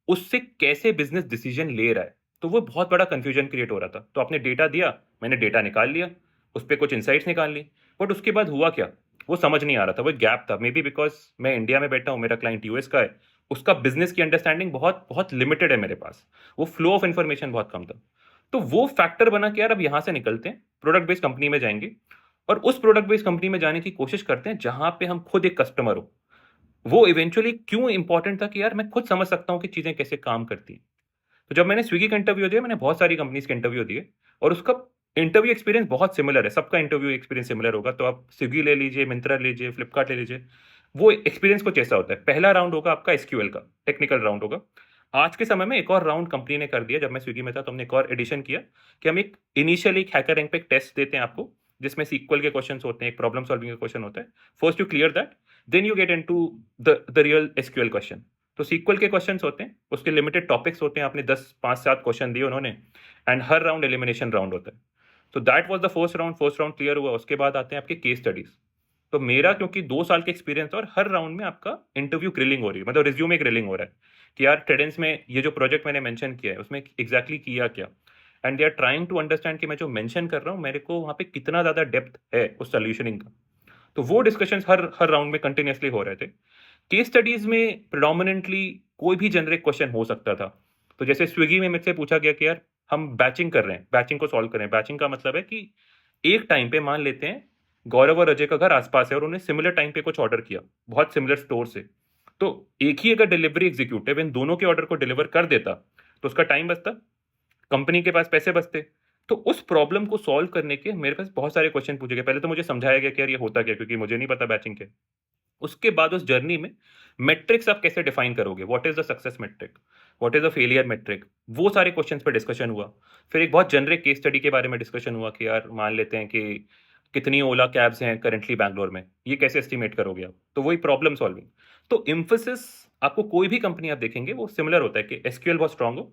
उससे कैसे बिजनेस डिसीजन ले रहा है। तो वो बहुत बड़ा कंफ्यूजन क्रिएट हो रहा था। तो आपने डेटा दिया, मैंने डेटा निकाल लिया, उस पर कुछ इंसाइट्स निकाल ली, बट उसके बाद हुआ क्या वो समझ नहीं आ रहा था। वो गैप था, मे बी बिकॉज मैं इंडिया में बैठा हूँ, मेरा क्लाइंट यूएस का है, उसका बिजनेस की अंडरस्टैंडिंग बहुत बहुत लिमिटेड है मेरे पास, वो फ्लो ऑफ इन्फॉर्मेशन बहुत कम था। तो वो फैक्टर बना कि यार अब यहां से निकलते हैं, प्रोडक्ट बेस्ड कंपनी में जाएंगे, और उस प्रोडक्ट बेस्ड कंपनी में जाने की कोशिश करते हैं जहां पे हम खुद एक कस्टमर हो। वो इवेंचुअली क्यों इंपॉर्टेंट था कि यार मैं खुद समझ सकता हूँ कि चीजें कैसे काम करती हैं। तो जब मैंने स्विगी का इंटरव्यू दिया, मैंने बहुत सारी कंपनीज के इंटरव्यू दिए, और उसका इंटरव्यू एक्सपीरियंस बहुत सिमिलर है, सबका इंटरव्यू एक्सपीरियंस सिमिलर होगा। तो आप स्विगी ले लीजिए, मिंत्रा ले लीजिए, फ्लिपकार्ट ले लीजिए, वो एक्सपीरियंस कुछ ऐसा होता है। पहला राउंड होगा आपका एसक्यूएल का, टेक्निकल राउंड होगा। आज के समय में एक और राउंड कंपनी ने कर दिया, जब मैं स्विगी में था तो हमने एक और एडिशन किया कि हम एक इनिशियली एक हैकर रैंक पे एक टेस्ट देते हैं आपको, जिसमें सीक्वल के क्वेश्चन होते हैं, एक प्रॉब्लम सॉल्विंग का क्वेश्चन होता है। First you clear that, then you get into the real SQL question. तो सीक्वल के क्वेश्चंस होते हैं, उसके लिमिटेड टॉपिक्स होते हैं, आपने 10 5 7 क्वेश्चन दिए उन्होंने, and her round elimination round होता है। तो that was the first round clear हुआ। उसके बाद आते हैं आपके केस स्टडीज। तो मेरा क्योंकि 2 साल का एक्सपीरियंस था, और हर राउंड में आपका इंटरव्यू ग्रिलिंग हो रही है, मतलब रिज्यूमे ग्रिलिंग हो रहा है कि यार ट्रेडेंस में ये जो प्रोजेक्ट मैंने मेंशन किया है उसमें एग्जैक्टली किया क्या, and they are trying to understand कि मैं जो मेंशन कर रहा हूँ मेरे को वहाँ पे कितना ज़्यादा डेप्थ है उस सोल्यूशनिंग का। तो वो डिस्कशंस हर हर राउंड में कंटिन्यूसली हो रहे थे। केस स्टडीज में प्रिडोमिनेंटली कोई भी जेनरिक क्वेश्चन हो सकता था। तो जैसे स्विगी में मुझसे पूछा गया कि यार हम बैचिंग कर रहे हैं, बैचिंग को सॉल्व कर रहे हैं। बैचिंग का मतलब है कि एक टाइम पे मान लेते हैं गौरव और अजय का घर आसपास है और उन्हें सिमिलर टाइम पे कुछ ऑर्डर किया, बहुत सिमिलर स्टोर से। तो एक ही अगर डिलीवरी एग्जीक्यूटिव इन दोनों के ऑर्डर को डिलीवर कर देता तो उसका टाइम बचता, कंपनी के पास पैसे बचते। तो उस प्रॉब्लम को सॉल्व करने के मेरे पास बहुत सारे क्वेश्चन पूछे गए। पहले तो मुझे समझाया गया कि यार ये होता क्या, क्योंकि मुझे नहीं पता बैचिंग के। उसके बाद उस जर्नी में मेट्रिक्स आप कैसे डिफाइन करोगे, what is the success metric, what is the failure metric, वो सारे क्वेश्चंस पे डिस्कशन हुआ। फिर एक बहुत जेनरिक केस स्टडी के बारे में डिस्कशन हुआ कि यार मान लेते हैं कि कितनी ओला कैब्स हैं करंटली बैंगलोर में, ये कैसे एस्टिमेट करोगे आप। तो वही प्रॉब्लम सॉल्विंग। तो इम्फोसिस, आपको कोई भी कंपनी आप देखेंगे वो सिमिलर होता है कि एसक्यूएल बहुत स्ट्रांग हो,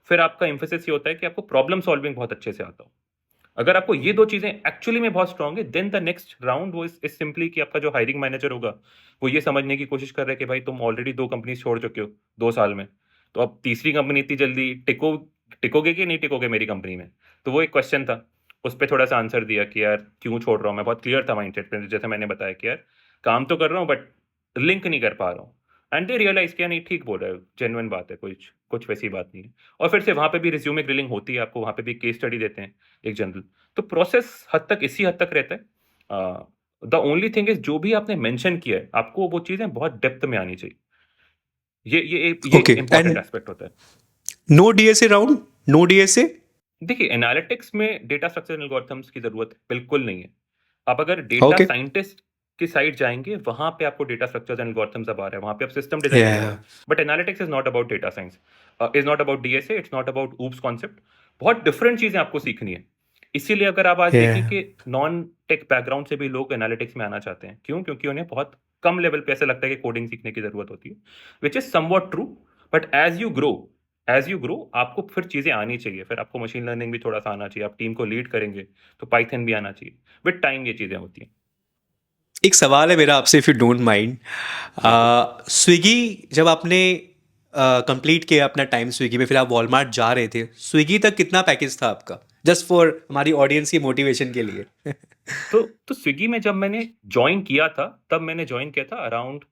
फिर आपका इम्फोसिस ये होता है कि आपको प्रॉब्लम सॉल्विंग बहुत अच्छे से आता हो। अगर आपको ये दो चीजें एक्चुअली में बहुत स्ट्रांग है, देन द नेक्स्ट राउंड वो इज सिंपली कि आपका जो हायरिंग मैनेजर होगा वो ये समझने की कोशिश कर रहे हैं कि भाई तुम ऑलरेडी 2 कंपनी छोड़ चुके हो 2 साल में, तो अब तीसरी कंपनी इतनी जल्दी टिकोगे कि नहीं टिकोगे मेरी कंपनी में। तो वो एक क्वेश्चन था, उस पर थोड़ा सा आंसर दिया कि यार क्यों छोड़ रहा हूँ मैं, बहुत क्लियर था माइंडसेट पे, जैसे मैंने बताया कि यार काम तो कर रहा हूँ बट लिंक नहीं कर पा रहा हूँ। एंड दे रियलाइज किया नहीं ठीक बोल रहा है, जेन्युइन बात है, कुछ कुछ वैसी बात नहीं है। और फिर से वहां पे भी रिज्यूमे ग्रिलिंग होती है, आपको वहां पे भी केस स्टडी देते हैं एक जनरल। तो प्रोसेस हद तक इसी हद तक रहता है। द ओनली थिंग इज जो भी आपने मेंशन किया है आपको वो चीजें बहुत डेप्थ में आनी चाहिए। ये ओके, एक इंपॉर्टेंट एंड एस्पेक्ट होता है। No DSA round, no DSA. देखिए एनालिटिक्स में डेटा स्ट्रक्चर एल्गोरिथम्स की जरूरत बिल्कुल नहीं है। आप अगर डेटा ओके, साइंटिस्ट की साइड जाएंगे वहां पे आपको डेटा स्ट्रक्चर्स एंड एल्गोरिथम्स अब आ रहे हैं, वहां पे आप सिस्टम डिजाइनिंग हो रहा या है। But analytics is not about data science, is not about DSA, it's not about oops concept. बहुत डिफरेंट चीजें आपको सीखनी है। इसीलिए अगर आप आज देखें Yeah. कि नॉन टेक बैकग्राउंड से भी लोग एनालिटिक्स में आना चाहते हैं, क्यों? क्योंकि उन्हें बहुत कम लेवल पे ऐसा लगता है कि कोडिंग सीखने की ज़रूरत होती है, which is somewhat true. But as you grow आपको फिर चीज़ें आनी चाहिए, फिर आपको मशीन लर्निंग भी थोड़ा-सा आना चाहिए, आप टीम को लीड करेंगे, तो पाइथन भी आना चाहिए। विद टाइम ये चीज़ें होती हैं। एक सवाल है मेरा आपसे, इफ़ यू डोंट माइंड। बिल्कुल। स्विगी, जब आपने कंप्लीट किया अपना टाइम स्विगी में, फिर आप वॉलमार्ट जा रहे थे, स्विगी तक कितना पैकेज था आपका? जस्ट फॉर हमारी ऑडियंस की मोटिवेशन के लिए। तो स्विगी में जब मैंने जॉइन किया था, तब मैंने जॉइन किया था अराउंड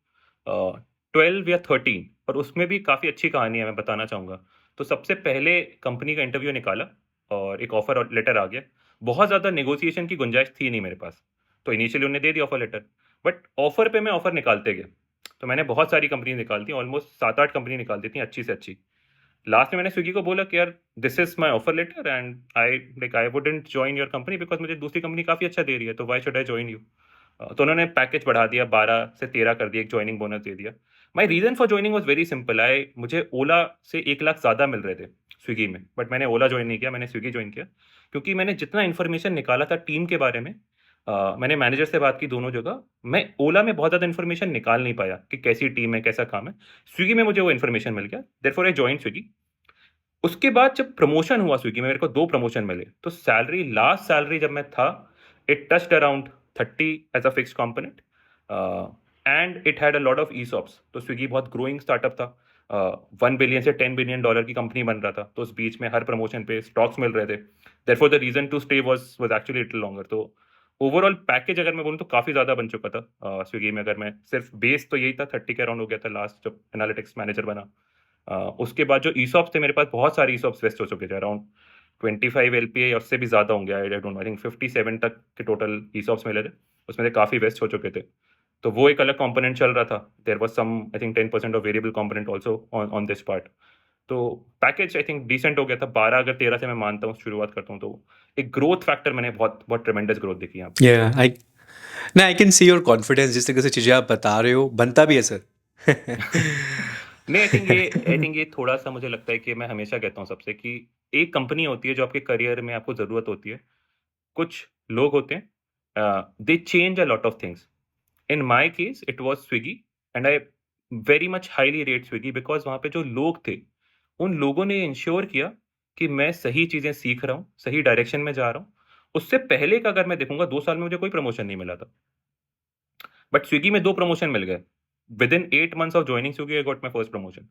12 या 13, और उसमें भी काफ़ी अच्छी कहानी है, मैं बताना चाहूँगा। तो सबसे पहले कंपनी का इंटरव्यू निकाला और एक ऑफर और लेटर आ गया। बहुत ज़्यादा नेगोशिएशन की गुंजाइश थी नहीं मेरे पास, तो इनिशियली उन्होंने दे दिया ऑफर लेटर। बट ऑफर पे मैं ऑफर निकालते गया, तो मैंने बहुत सारी कंपनी निकाल दी, ऑलमोस्ट 7-8 कंपनी निकाल दी थी अच्छी से अच्छी। लास्ट में मैंने स्विगी को बोला कि यार, this is my offer letter and I wouldn't join your company because मुझे दूसरी कंपनी काफ़ी अच्छा दे रही है, तो why should I join you. तो उन्होंने पैकेज बढ़ा दिया, 12 से 13 कर दिया, एक ज्वाइनिंग बोनस दे दिया। My reason for joining was very simple. I मुझे ओला से 1 लाख ज़्यादा मिल रहे थे स्विगी में, बट मैंने ओला ज्वाइन नहीं किया, मैंने स्विगी ज्वाइन किया, क्योंकि मैंने जितना इन्फॉर्मेशन निकाला था टीम के बारे में, मैंने मैनेजर से बात की दोनों जगह, मैं ओला में बहुत ज़्यादा इन्फॉर्मेशन निकाल नहीं पाया कि कैसी टीम है, कैसा काम है। स्विगी में मुझे वो इन्फॉर्मेशन मिल गया, देयरफॉर आई जॉइन स्विगी। उसके बाद जब प्रमोशन हुआ स्विगी में, मेरे को 2 प्रमोशन मिले, तो सैलरी, लास्ट सैलरी जब मैं था, it touched around 30 as a fixed component, and it had a lot of ESOPs. तो स्विगी बहुत ग्रोइंग स्टार्टअप था, 1 बिलियन से 10 बिलियन डॉलर की कंपनी बन रहा था, तो उस बीच में हर प्रमोशन पे स्टॉक्स मिल रहे थे। Therefore the reason to stay was actually little longer. तो ओवरऑल पैकेज अगर मैं बोलूँ तो काफ़ी ज़्यादा बन चुका था स्विगी में। अगर मैं सिर्फ बेस तो यही था, 30 के अराउंड हो गया था लास्ट जब एनालिटिक्स मैनेजर बना। उसके बाद जो ईसॉप्स थे, मेरे पास बहुत सारे ईसॉप्स वेस्ट हो चुके थे, अराउंड 25 एलपीए, उससे भी ज़्यादा होंगे, I don't know, I think 57 तक के टोटल ईसॉप्स मिले थे, उसमें से काफ़ी वेस्ट हो चुके थे। तो वो एक अलग कंपोनेंट चल रहा था। There was some, I think 10% of variable component also on this part. तो पैकेज आई थिंक डिसेंट हो गया था, 12 अगर 13 से मैं मानता हूँ शुरुआत करता हूँ, तो एक ग्रोथ फैक्टर मैंने बहुत बहुत ट्रेमेंडस ग्रोथ देखी यहाँ पे। या आई ना, I can see your confidence, जिस तरह से चीज़ें आप बता रहे हो बनता भी है सर। नहीं, आई थिंक ये थोड़ा-सा मुझे लगता है कि मैं हमेशा कहता हूँ सबसे कि एक कंपनी होती है जो आपके करियर में आपको ज़रूरत होती है। कुछ लोग होते हैं, दे change a lot of things. In my case it was Swiggy, and I very much highly rate Swiggy because वहाँ पे जो लोग थे, उन लोगों ने इंश्योर किया कि मैं सही चीज़ें सीख रहा हूँ, सही डायरेक्शन में जा रहा हूँ। उससे पहले का अगर मैं देखूँगा, 2 साल में मुझे कोई प्रमोशन नहीं मिला था। बट स्विगी में 2 प्रमोशन मिल गए। Within 8 months of joining Swiggy I got my first promotion.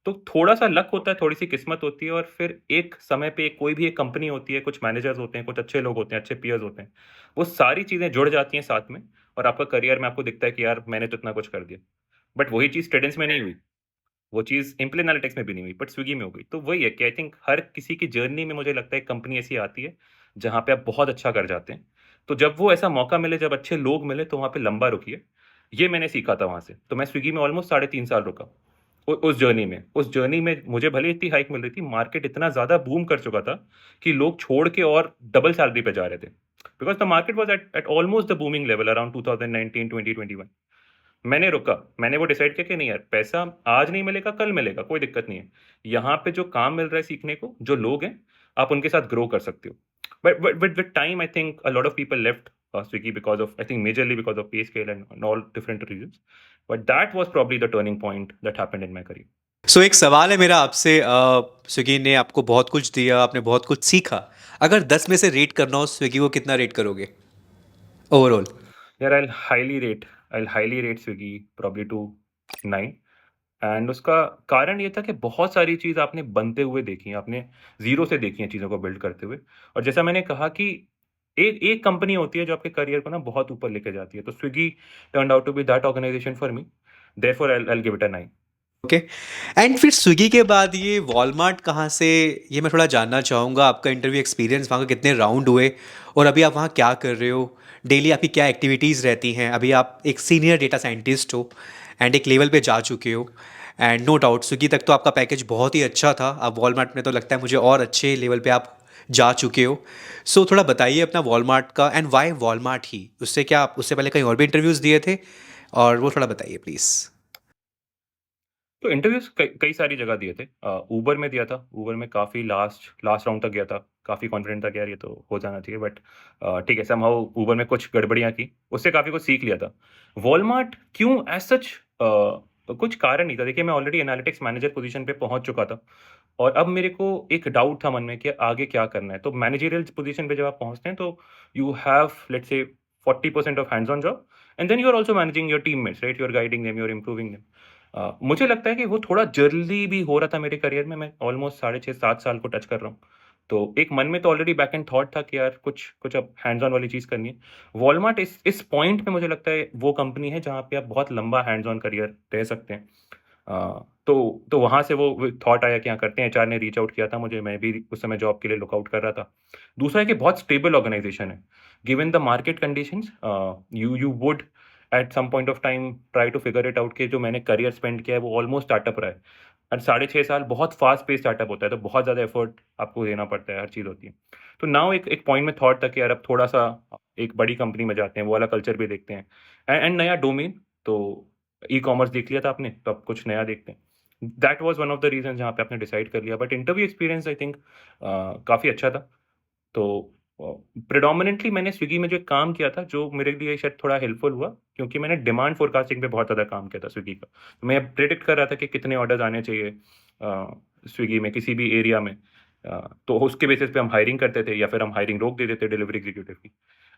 तो थोड़ा-सा लक होता है, थोड़ी-सी किस्मत होती है, और फिर एक समय पे कोई भी एक कंपनी होती है, कुछ मैनेजर्स होते हैं, कुछ अच्छे लोग होते हैं, अच्छे पीयर्स होते हैं। वो सारी चीज़ें जुड़ जाती हैं साथ में, और आपका करियर में आपको दिखता है कि यार, मैंने तो इतना कुछ कर दिया। बट वही चीज़ ट्रेडेंस में नहीं हुई, वो चीज़ इम्प्ली एनालिटिक्स में भी नहीं हुई, बट स्विगी में हो गई। तो वही है कि आई थिंक हर किसी की जर्नी में मुझे लगता है एक कंपनी ऐसी आती है, जहाँ पे आप बहुत अच्छा कर जाते हैं। तो जब वो ऐसा मौका मिले, जब अच्छे लोग मिले, तो वहाँ पे लंबा रुकिए। ये मैंने सीखा था वहाँ से। तो मैं स्विगी में ऑलमोस्ट साढ़े 3 साल रुका। उस जर्नी में मुझे भले इतनी हाइक मिल रही थी, मार्केट इतना ज़्यादा बूम कर चुका था कि लोग छोड़ के और डबल सैलरी पे जा रहे थे। Because the market was eight almost the booming level around 2019, 2021। मैंने रुका, मैंने वो डिसाइड किया कि नहीं यार, पैसा आज नहीं मिलेगा, कल मिलेगा, कोई दिक्कत नहीं है। यहाँ पे जो काम मिल रहा है सीखने को, जो लोग हैं, आप उनके साथ ग्रो कर सकते हो। But with time I think a lot of people left Swiggy because of, I think majorly because of pay scale and all different reasons. But that was probably the turning point that happened in my career. सो एक सवाल है मेरा आपसे, Swiggy ने आपको बहुत कुछ दिया, आपने बहुत कुछ सीखा। अगर 10 में से रेट करना हो स्विगी को, कितना रेट करोगे ओवरऑल? यार, I'll highly rate Swiggy probably to 9. And उसका कारण ये था कि बहुत सारी चीज़ आपने बनते हुए देखी हैं, आपने ज़ीरो से देखी हैं चीज़ों को बिल्ड करते हुए। और जैसा मैंने कहा कि एक एक कंपनी होती है जो आपके करियर को ना बहुत ऊपर लेके जाती है। तो Swiggy turned out to be that organization for me, therefore I will give it a 9। Okay. And फिर स्विगी के बाद ये वॉलमार्ट कहाँ से, ये मैं थोड़ा जानना चाहूँगा। आपका इंटरव्यू एक्सपीरियंस, वहाँ के कितने राउंड हुए, और अभी आप वहाँ क्या कर रहे हो, डेली आपकी क्या एक्टिविटीज़ रहती हैं? अभी आप एक सीनियर डेटा साइंटिस्ट हो एंड एक लेवल पे जा चुके हो, एंड नो डाउट स्विगी तक तो आपका पैकेज बहुत ही अच्छा था। अब वॉलमार्ट में तो लगता है मुझे और अच्छे लेवल पे आप जा चुके हो। सो थोड़ा बताइए अपना वॉलमार्ट का, एंड वाई वॉलमार्ट ही, उससे क्या आप उससे पहले कहीं और भी इंटरव्यूज़ दिए थे? और वो थोड़ा बताइए प्लीज़। तो इंटरव्यूज़ कई कई सारी जगह दिए थे। ऊबर में दिया था, ऊबर में काफ़ी लास्ट लास्ट राउंड तक गया था। काफ़ी कॉन्फिडेंट था कि यार ये तो हो जाना चाहिए, बट ठीक है, समहाउ ऊबर में कुछ गड़बड़ियाँ की, उससे काफ़ी कुछ सीख लिया था। वॉलमार्ट क्यों एज़ सच कुछ कारण नहीं था। देखिए, मैं ऑलरेडी एनालिटिक्स मैनेजर पोज़ीशन पे पहुँच चुका था और अब मेरे को एक डाउट था मन में कि आगे क्या करना है। तो मैनेजरियल पोज़ीशन पे जब आप पहुँचते हैं तो you have let's say 40% of hands on job and then you are also managing your teammates, right? You are guiding them, you are improving them. मुझे लगता है कि वो थोड़ा जल्दी भी हो रहा था मेरे करियर में। मैं ऑलमोस्ट साढ़े 6-7 साल को टच कर रहा हूँ। तो एक मन में तो ऑलरेडी बैक एंड थॉट था कि यार कुछ कुछ अब हैंड्स ऑन वाली चीज़ करनी है। वॉलमार्ट इस पॉइंट पे मुझे लगता है वो कंपनी है जहाँ पे आप बहुत लंबा हैंड्स ऑन करियर रह सकते हैं। तो वहाँ से वो थॉट आया कि हाँ करते हैं। एचआर ने रीच आउट किया था मुझे, मैं भी उस समय जॉब के लिए लुक आउट कर रहा था। दूसरा है कि बहुत स्टेबल ऑर्गेनाइज़ेशन है। Given the market conditions you would at some point of time try to figure it out कि जो मैंने करियर स्पेंड किया है वो ऑलमोस्ट स्टार्टअप रहा है। और साढ़े 6 साल बहुत फास्ट पेस स्टार्टअप होता है, तो बहुत ज़्यादा एफर्ट आपको देना पड़ता है, हर चीज़ होती है। तो नाउ एक पॉइंट में थॉट था कि यार अब थोड़ा-सा एक बड़ी कंपनी में जाते हैं, वो वाला कल्चर भी देखते हैं एंड नया डोमेन। तो ई-कॉमर्स देख लिया था आपने, तो अब कुछ नया देखते हैं। That was one of the reason जहाँ पे आपने डिसाइड कर लिया। But interview experience I think काफ़ी अच्छा था। तो प्रेडोमिनेंटली मैंने स्विगी में जो एक काम किया था, जो मेरे लिए शायद थोड़ा हेल्पफुल हुआ, क्योंकि मैंने डिमांड फ़ोरकास्टिंग पे बहुत ज़्यादा काम किया था स्विगी का। मैं प्रेडिक्ट कर रहा था कि कितने ऑर्डर्स आने चाहिए स्विगी में, किसी भी एरिया में। तो उसके बेसिस पे हम हायरिंग करते थे या फिर हम हायरिंग रोक देते थे डिलीवरी एग्जीक्यूटिव की।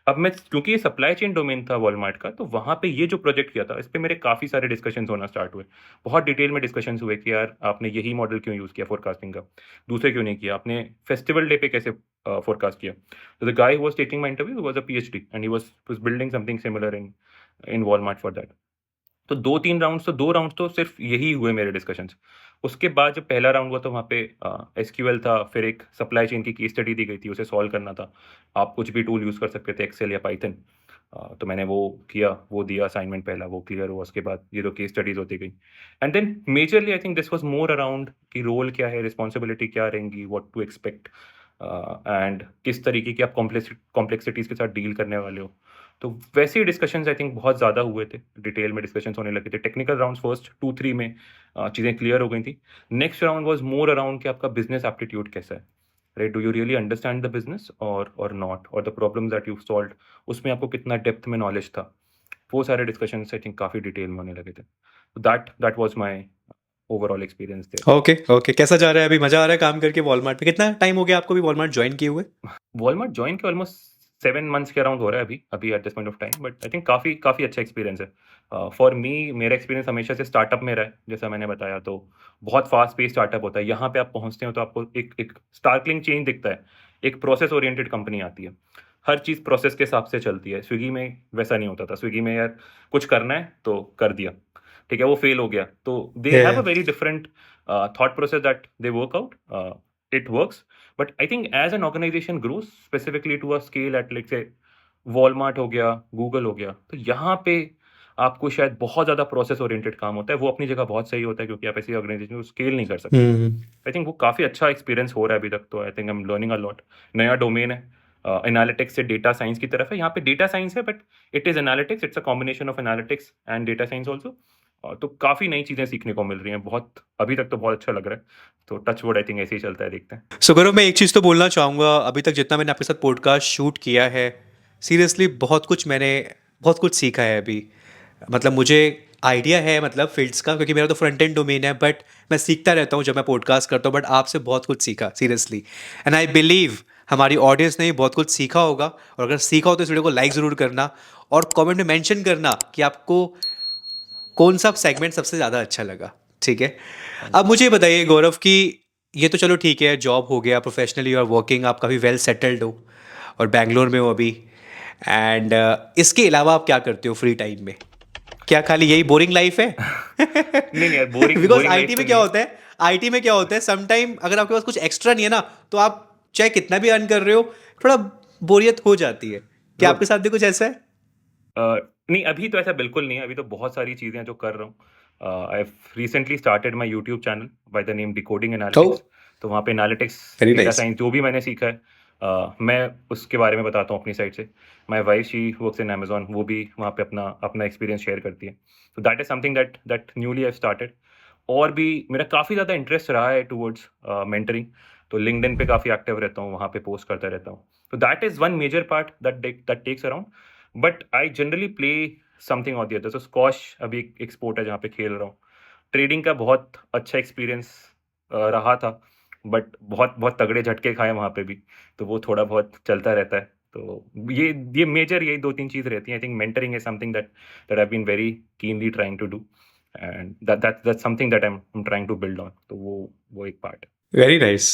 अब मैं, क्योंकि ये सप्लाई चेन डोमेन था वॉलमार्ट का, तो वहाँ पे ये जो प्रोजेक्ट किया था, इस पे मेरे काफ़ी सारे डिस्कशंस होना स्टार्ट हुए। बहुत डिटेल में डिस्कशंस हुए कि यार आपने यही मॉडल क्यों यूज़ किया फ़ोरकास्टिंग का? दूसरे क्यों नहीं किया? आपने फेस्टिवल डे पे कैसे फ़ोरकास्ट किया? So the guy who was taking my interview was a PhD and he was building something similar in Walmart for that. तो 2-3 राउंड्स, तो 2 राउंड्स तो सिर्फ़ यही हुए मेरे डिस्कशंस। उसके बाद जब पहला राउंड हुआ तो वहाँ पे एसक्यूएल था, फिर एक सप्लाई चेन की केस स्टडी दी गई थी, उसे सॉल्व करना था। आप कुछ भी टूल यूज़ कर सकते थे, एक्सेल या पाइथन। तो मैंने वो किया, वो दिया असाइनमेंट पहला, वो क्लियर हुआ। उसके बाद ये 2 केस स्टडीज़ होती गई and then majorly I think this was more around कि रोल क्या है, रिस्पॉन्सिबिलिटी क्या रहेंगी, व्हाट टू एक्सपेक्ट एंड किस तरीके की आप कॉम्प्लेक्सिटीज़ के साथ डील करने वाले हो। तो वैसे ही डिस्कशंस आई थिंक बहुत ज़्यादा हुए थे, डिटेल में डिस्कशंस होने लगे थे। टेक्निकल राउंड्स फर्स्ट 2-3 में चीज़ें क्लियर हो गई थी। Next round was more around कि आपका बिज़नेस एप्टीट्यूड कैसा है, right? Do you really understand the business और नॉट, और the problems that you solved, उसमें आपको कितना डेप्थ में नॉलेज था। वो सारे डिस्कशंस आई थिंक काफ़ी डिटेल में होने लगे थे। तो that was my overall experience there. Okay okay, कैसा जा रहा है अभी? मज़ा आ रहा है काम करके वॉलमार्ट में? कितना टाइम हो गया आपको भी वॉलमार्ट ज्वाइन किए हुए? वॉलमार्ट जॉइन के ऑलमोस्ट 7 मंथ्स के अराउंड हो रहा है अभी at this point of time, but I think काफ़ी काफ़ी अच्छा एक्सपीरियंस है। फॉर मी, मेरा एक्सपीरियंस हमेशा से स्टार्टअप में रहा है, जैसा मैंने बताया। तो बहुत फास्ट पेस स्टार्टअप होता है। यहाँ पे आप पहुँचते हो तो आपको एक स्टार्कलिंग चेंज दिखता है। एक प्रोसेस ओरिएंटेड कंपनी आती है, हर चीज़ प्रोसेस के हिसाब से चलती है। स्विगी में वैसा नहीं होता था। स्विगी में यार कुछ करना है तो कर दिया, ठीक है, वो फेल हो गया। तो they have a very different thought process that they work out. It works, but I think as an organization grows specifically to a scale at let's say Walmart हो गया, गूगल हो गया, तो यहाँ पे आपको शायद बहुत ज़्यादा प्रोसेस ओरिएंटेड काम होता है। वो अपनी जगह बहुत सही होता है, क्योंकि आप ऐसी ऑर्गेनाइजेशन को स्केल नहीं कर सकते। आई थिंक वो काफ़ी अच्छा एक्सपीरियंस हो रहा है अभी तक। तो आई think I am learning a lot. नया डोमेन है, एनालिटिक्स से डेटा साइंस की तरफ है। यहाँ पे डेटा साइंस है, but it is analytics, it's a combination of analytics and data science also. तो काफ़ी नई चीज़ें सीखने को मिल रही हैं। बहुत, अभी तक तो बहुत अच्छा लग रहा है। तो टच वुड, आई थिंक ऐसे ही चलता है, देखते हैं। सो गौरव, मैं एक चीज़ तो बोलना चाहूँगा, अभी तक जितना मैंने आपके साथ पॉडकास्ट शूट किया है, सीरियसली बहुत कुछ सीखा है अभी। मतलब मुझे आइडिया है मतलब फील्ड्स का, क्योंकि मेरा तो फ्रंट एंड डोमेन है, बट मैं सीखता रहता हूँ जब मैं पॉडकास्ट करता हूँ। बट आपसे बहुत कुछ सीखा सीरियसली, एंड आई बिलीव हमारी ऑडियंस ने भी बहुत कुछ सीखा होगा। और अगर सीखा हो तो इस वीडियो को लाइक ज़रूर करना और कमेंट में मेंशन करना कि आपको कौन सा सेगमेंट सबसे ज़्यादा अच्छा लगा, ठीक है? अब मुझे ये बताइए गौरव कि ये तो चलो ठीक है, जॉब हो गया, प्रोफेशनली यू आर वर्किंग, आप काफ़ी वेल सेटल्ड हो और बैंगलोर में हो अभी, एंड इसके अलावा आप क्या करते हो फ्री टाइम में? क्या खाली यही बोरिंग लाइफ है? नहीं नहीं यार, boring because boring life IT तो में क्या नहीं है। होता है, आईटी में क्या होता है, समटाइम अगर आपके पास कुछ एक्स्ट्रा नहीं है ना, तो आप चाहे कितना भी अर्न कर रहे हो, थोड़ा बोरियत हो जाती है। क्या आपके Look, साथ भी कुछ ऐसा है? नहीं, अभी तो ऐसा बिल्कुल नहीं है। अभी तो बहुत सारी चीज़ें हैं जो कर रहा हूँ। I have recently started my YouTube channel by the name decoding oh, analytics. तो वहाँ पे analytics, very data nice. Science, जो भी मैंने सीखा है, मैं उसके बारे में बताता हूँ अपनी साइड से। My wife, she works in Amazon, वो भी वहाँ पे अपना अपना एक्सपीरियंस शेयर करती है। तो that is something that newly I started. और भी मेरा काफ़ी ज़्यादा इंटरेस्ट रहा है टुवर्ड्स मेंटरिंग। तो लिंक्डइन पे काफ़ी एक्टिव रहता हूँ, वहाँ पे पोस्ट करता रहता हूँ। तो that is one major part that takes around, but I generally play something और द अदर। तो स्क्वॉश अभी एक स्पोर्ट है जहाँ पे खेल रहा हूँ। ट्रेडिंग का बहुत अच्छा एक्सपीरियंस रहा था, बट बहुत बहुत तगड़े झटके खाए वहाँ पे भी, तो वो थोड़ा बहुत चलता रहता है। तो ये मेजर यही 2-3 चीज़ रहती हैं। I think mentoring is something that I have been very keenly trying to do, and that's something that I am trying to build on. तो वो एक पार्ट है। Very nice.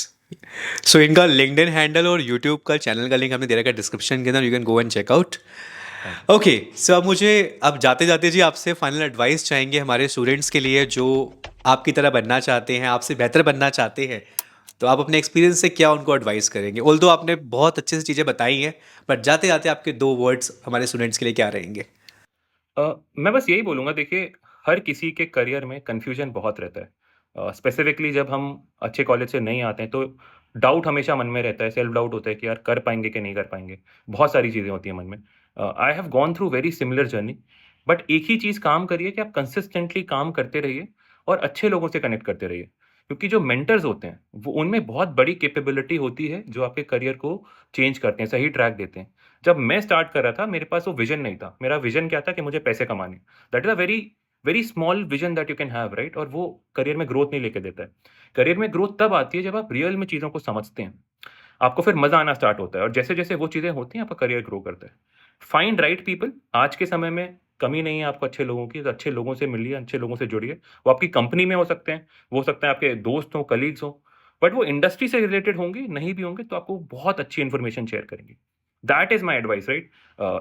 सो इनका लिंक्डइन हैंडल और यूट्यूब का channel का link हमने दे रखा है डिस्क्रिप्शन के अंदर, you can go and check out. Thank you. Okay, so अब मुझे अब जाते जाते जी आपसे फाइनल एडवाइस चाहेंगे हमारे स्टूडेंट्स के लिए जो आपकी तरह बनना चाहते हैं, आपसे बेहतर बनना चाहते हैं। तो आप अपने एक्सपीरियंस से क्या उनको एडवाइस करेंगे? ऑल्दो आपने बहुत अच्छे से चीज़ें बताई हैं, बट जाते जाते आपके 2 वर्ड्स हमारे स्टूडेंट्स के लिए क्या रहेंगे? मैं बस यही बोलूँगा, देखिए, हर किसी के करियर में कन्फ्यूजन बहुत रहता है। स्पेसिफिकली जब हम अच्छे कॉलेज से नहीं आते हैं तो डाउट हमेशा मन में रहता है, सेल्फ डाउट होता है कि यार कर पाएँगे कि नहीं कर पाएँगे। बहुत सारी चीज़ें होती हैं मन में। I have gone through very similar journey, but एक ही चीज़ काम करिए कि आप कंसिस्टेंटली काम करते रहिए और अच्छे लोगों से कनेक्ट करते रहिए। क्योंकि जो मेंटर्स होते हैं, वो उनमें बहुत बड़ी कैपेबिलिटी होती है जो आपके करियर को चेंज करते हैं, सही ट्रैक देते हैं। जब मैं स्टार्ट कर रहा था, मेरे पास वो विज़न नहीं था। मेरा विज़न क्या था कि मुझे पैसे कमाने। That is a very very small vision that you can have, right? और वो करियर में ग्रोथ नहीं लेके देता है। करियर में ग्रोथ तब आती है जब आप रियल में चीज़ों को समझते हैं। आपको फिर मज़ा आना स्टार्ट होता है और जैसे-जैसे वो चीज़ें होती हैं, आपका करियर ग्रो करता है। Find right people. आज के समय में कमी नहीं है आपको अच्छे लोगों की, तो अच्छे लोगों से मिलिए, अच्छे लोगों से जुड़िए। वो आपकी कंपनी में हो सकते हैं, वो हो सकता है आपके दोस्त हों, कलीग्स हों, बट वो इंडस्ट्री से रिलेटेड होंगे, नहीं भी होंगे तो आपको बहुत अच्छी इन्फॉर्मेशन शेयर करेंगे। That is my advice, right?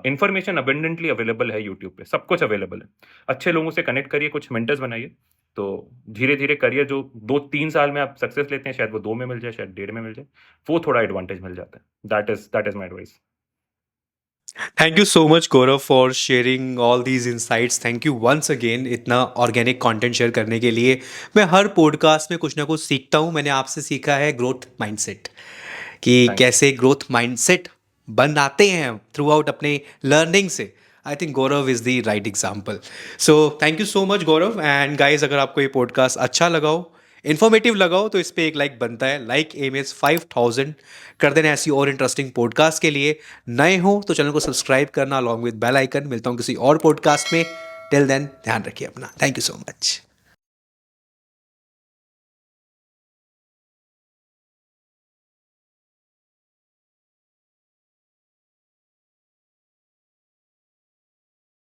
Information abundantly available है यूट्यूब पे, सब कुछ अवेलेबल है। अच्छे लोगों से कनेक्ट करिए, कुछ मेंटर्स बनाइए, तो धीरे-धीरे करियर जो 2-3 साल में आप सक्सेस लेते हैं, शायद वो 2 में मिल जाए, शायद 1.5 में मिल जाए। वो थोड़ा एडवांटेज मिल जाता है। That is my advice. Thank you so much Gaurav for sharing all these insights. Thank you once again इतना ऑर्गेनिक कंटेंट शेयर करने के लिए। मैं हर पॉडकास्ट में कुछ ना कुछ सीखता हूँ। मैंने आपसे सीखा है ग्रोथ माइंडसेट, कि थैंक यू। कैसे ग्रोथ माइंडसेट बनाते हैं थ्रू आउट अपने लर्निंग से। I think Gaurav is the right example. So thank you so much Gaurav. And guys, अगर आपको ये पॉडकास्ट अच्छा लगा हो, इन्फॉर्मेटिव लगा हो, तो इस पर एक लाइक बनता है। लाइक एम इज़ 5000 कर देना ऐसी और इंटरेस्टिंग पॉडकास्ट के लिए। नए हो तो चैनल को सब्सक्राइब करना अलॉन्ग विद बेल आइकन। मिलता हूँ किसी और पॉडकास्ट में। टिल देन ध्यान रखिए अपना। Thank you so much.